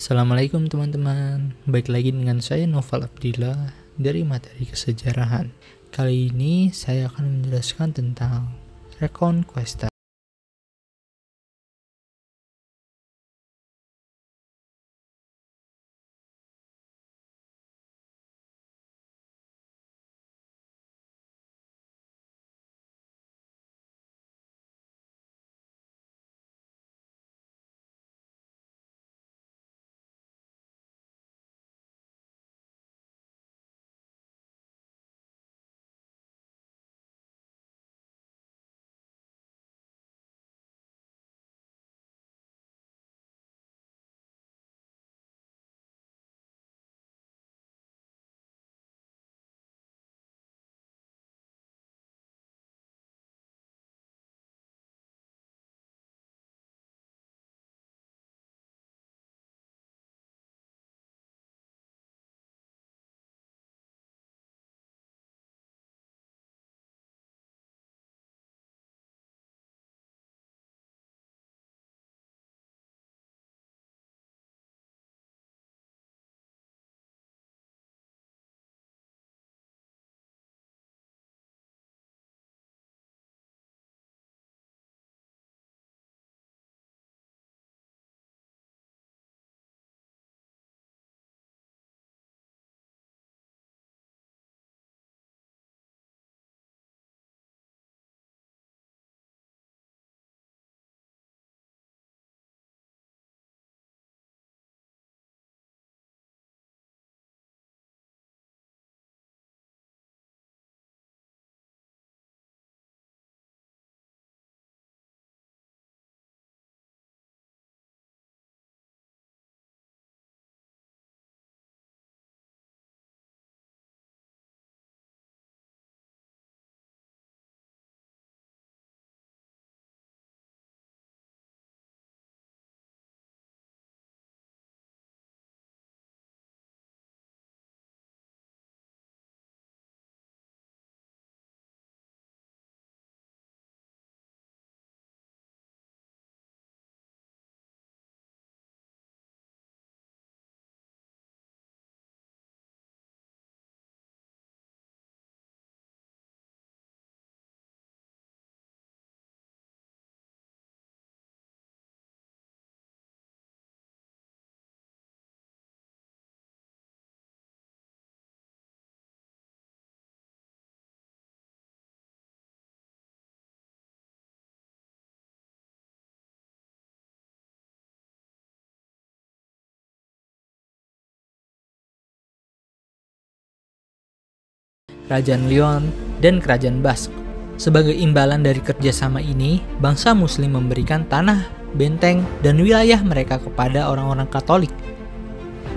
Assalamualaikum teman-teman, baik lagi dengan saya Noval Abdillah dari materi kesejarahan. Kali ini saya akan menjelaskan tentang Reconquista. Kerajaan Lyon dan Kerajaan Basque. Sebagai imbalan dari kerjasama ini, bangsa Muslim memberikan tanah, benteng, dan wilayah mereka kepada orang-orang Katolik.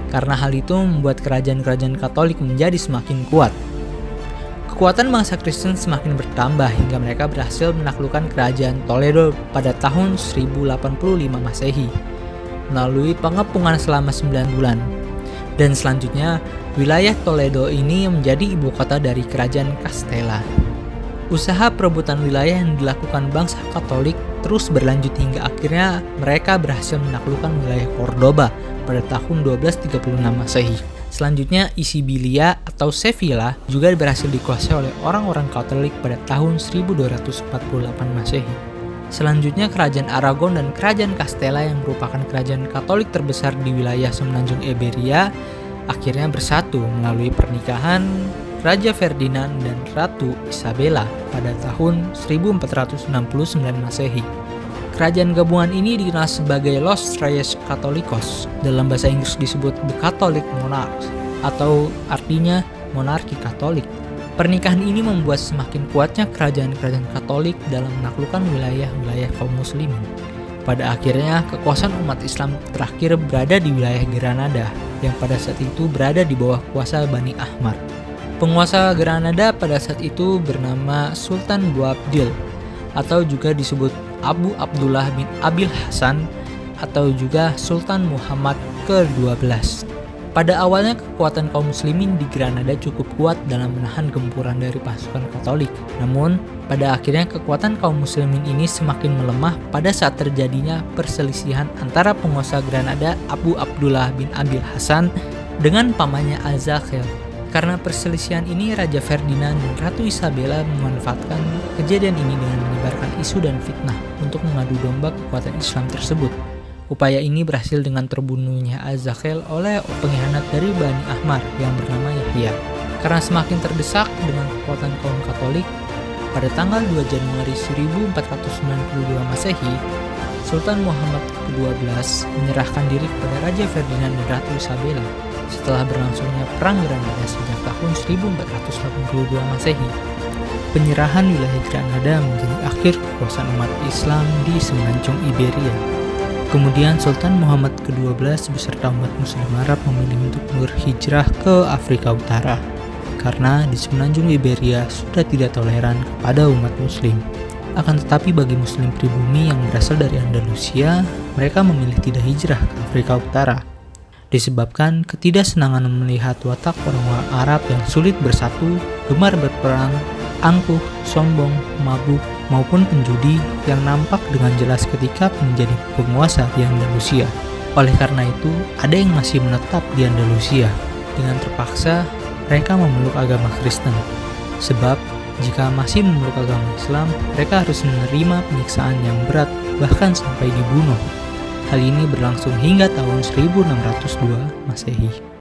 Karena hal itu membuat kerajaan-kerajaan Katolik menjadi semakin kuat. Kekuatan bangsa Kristen semakin bertambah hingga mereka berhasil menaklukkan Kerajaan Toledo pada tahun 1085 Masehi melalui pengepungan selama 9 bulan. Dan selanjutnya, wilayah Toledo ini menjadi ibu kota dari Kerajaan Castella. Usaha perebutan wilayah yang dilakukan bangsa Katolik terus berlanjut hingga akhirnya mereka berhasil menaklukkan wilayah Cordoba pada tahun 1236 Masehi. Selanjutnya, Isibilia atau Sevilla juga berhasil dikuasai oleh orang-orang Katolik pada tahun 1248 Masehi. Selanjutnya, Kerajaan Aragon dan Kerajaan Castella yang merupakan kerajaan Katolik terbesar di wilayah semenanjung Iberia akhirnya bersatu melalui pernikahan Raja Ferdinand dan Ratu Isabella pada tahun 1469 Masehi. Kerajaan gabungan ini dikenal sebagai Los Reyes Católicos, dalam bahasa Inggris disebut The Catholic Monarchs atau artinya monarki Katolik. Pernikahan ini membuat semakin kuatnya kerajaan-kerajaan Katolik dalam menaklukkan wilayah-wilayah kaum muslimin. Pada akhirnya, kekuasaan umat Islam terakhir berada di wilayah Granada, yang pada saat itu berada di bawah kuasa Bani Ahmar. Penguasa Granada pada saat itu bernama Sultan Boabdil, atau juga disebut Abu Abdullah bin Abil Hasan, atau juga Sultan Muhammad ke-12. Pada awalnya kekuatan kaum muslimin di Granada cukup kuat dalam menahan gempuran dari pasukan Katolik. Namun, pada akhirnya kekuatan kaum muslimin ini semakin melemah pada saat terjadinya perselisihan antara penguasa Granada Abu Abdullah bin Abil Hasan dengan pamannya Al-Zakhel. Karena perselisihan ini, Raja Ferdinand dan Ratu Isabella memanfaatkan kejadian ini dengan menyebarkan isu dan fitnah untuk mengadu domba kekuatan Islam tersebut. Upaya ini berhasil dengan terbunuhnya Al-Zakhel oleh pengkhianat dari Bani Ahmar yang bernama Yahya. Karena semakin terdesak dengan kekuatan kaum Katolik, pada tanggal 2 Januari 1492 Masehi, Sultan Muhammad ke-12 menyerahkan diri kepada Raja Ferdinand dan Ratu Isabella setelah berlangsungnya Perang Granada sejak tahun 1482 Masehi. Penyerahan wilayah Granada menjadi akhir kekuasaan umat Islam di semenanjung Iberia. Kemudian Sultan Muhammad ke-12 beserta umat muslim Arab memilih untuk berhijrah ke Afrika Utara karena di semenanjung Iberia sudah tidak toleran kepada umat muslim. Akan tetapi bagi muslim pribumi yang berasal dari Andalusia, mereka memilih tidak hijrah ke Afrika Utara disebabkan ketidaksenangan melihat watak orang-orang Arab yang sulit bersatu, gemar berperang, angkuh, sombong, mabuk, maupun penjudi yang nampak dengan jelas ketika menjadi penguasa di Andalusia. Oleh karena itu, ada yang masih menetap di Andalusia. Dengan terpaksa, mereka memeluk agama Kristen. Sebab, jika masih memeluk agama Islam, mereka harus menerima penyiksaan yang berat, bahkan sampai dibunuh. Hal ini berlangsung hingga tahun 1602 Masehi.